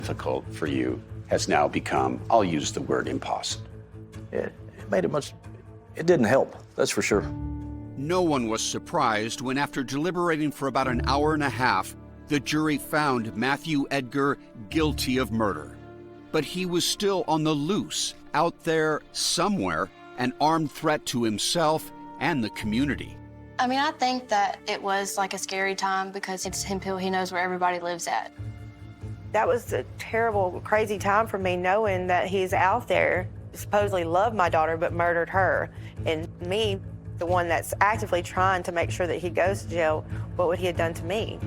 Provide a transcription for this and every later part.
difficult for you has now become, I'll use the word, impossible. It made it much, it didn't help, that's for sure. No one was surprised when, after deliberating for about an hour and a half, the jury found Matthew Edgar guilty of murder. But he was still on the loose, out there somewhere, an armed threat to himself and the community. I mean, I think that it was like a scary time because it's Hemphill. He knows where everybody lives at. That was a terrible, crazy time for me, knowing that he's out there, supposedly loved my daughter, but murdered her. And me, the one that's actively trying to make sure that he goes to jail, what would he have done to me?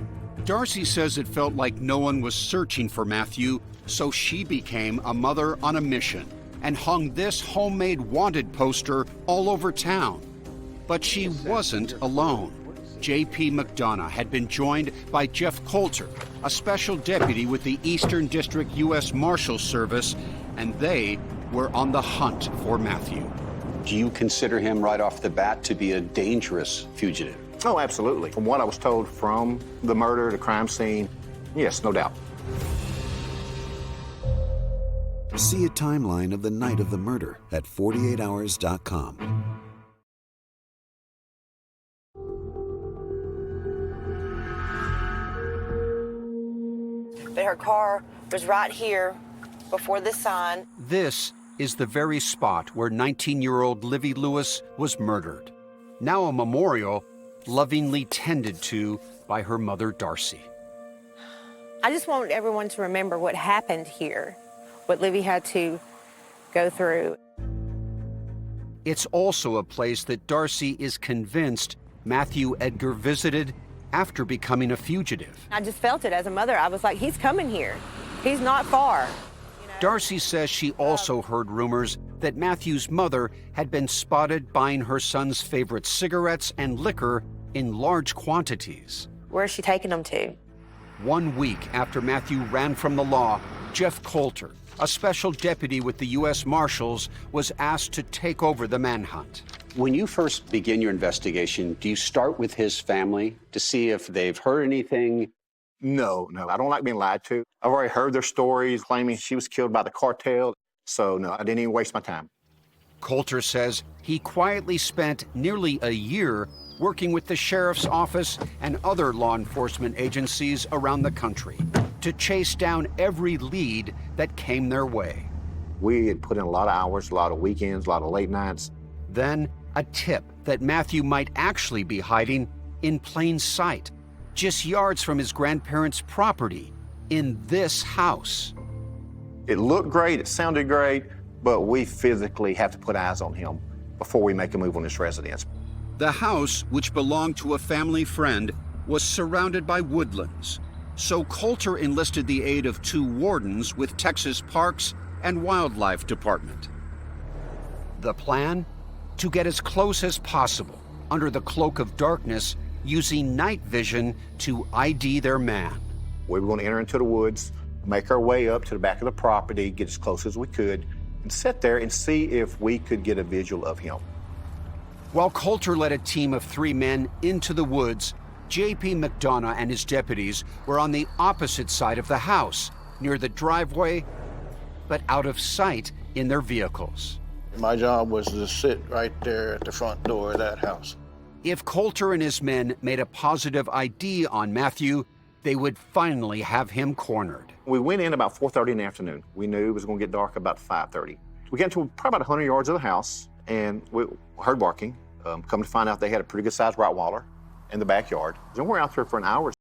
Darcy says it felt like no one was searching for Matthew, so she became a mother on a mission and hung this homemade wanted poster all over town. But she wasn't alone. J.P. McDonough had been joined by Jeff Coulter, a special deputy with the Eastern District U.S. Marshals Service, and they were on the hunt for Matthew. Do you consider him right off the bat to be a dangerous fugitive? Oh, absolutely. From what I was told from the murder, the crime scene, yes, no doubt. See a timeline of the night of the murder at 48hours.com. But her car was right here before the sign. This is the very spot where 19-year-old Livye Lewis was murdered. Now a memorial lovingly tended to by her mother, Darcy. I just want everyone to remember what happened here, what Livye had to go through. It's also a place that Darcy is convinced Matthew Edgar visited after becoming a fugitive. I just felt it as a mother. I was like, he's coming here. He's not far. Darcy says she also heard rumors that Matthew's mother had been spotted buying her son's favorite cigarettes and liquor in large quantities. Where's she taking them to? 1 week after Matthew ran from the law, Jeff Coulter, a special deputy with the U.S. Marshals, was asked to take over the manhunt. When you first begin your investigation, do you start with his family to see if they've heard anything? No, I don't like being lied to. I've already heard their stories claiming she was killed by the cartel, so no, I didn't even waste my time. Coulter says he quietly spent nearly a year working with the sheriff's office and other law enforcement agencies around the country to chase down every lead that came their way. We had put in a lot of hours, a lot of weekends, a lot of late nights. Then a tip that Matthew might actually be hiding in plain sight, just yards from his grandparents' property, in this house. It looked great, it sounded great, but we physically have to put eyes on him before we make a move on this residence. The house, which belonged to a family friend, was surrounded by woodlands. So Coulter enlisted the aid of 2 wardens with Texas Parks and Wildlife Department. The plan? To get as close as possible, under the cloak of darkness, using night vision to ID their man. We were going to enter into the woods, make our way up to the back of the property, get as close as we could, and sit there and see if we could get a visual of him. While Coulter led a team of 3 men into the woods, J.P. McDonough and his deputies were on the opposite side of the house, near the driveway, but out of sight in their vehicles. My job was to sit right there at the front door of that house. If Coulter and his men made a positive ID on Matthew, they would finally have him cornered. We went in about 4:30 in the afternoon. We knew it was going to get dark about 5:30. We got to probably about 100 yards of the house, and we heard barking. Come to find out they had a pretty good-sized Rottweiler in the backyard. And we're out there for an hour.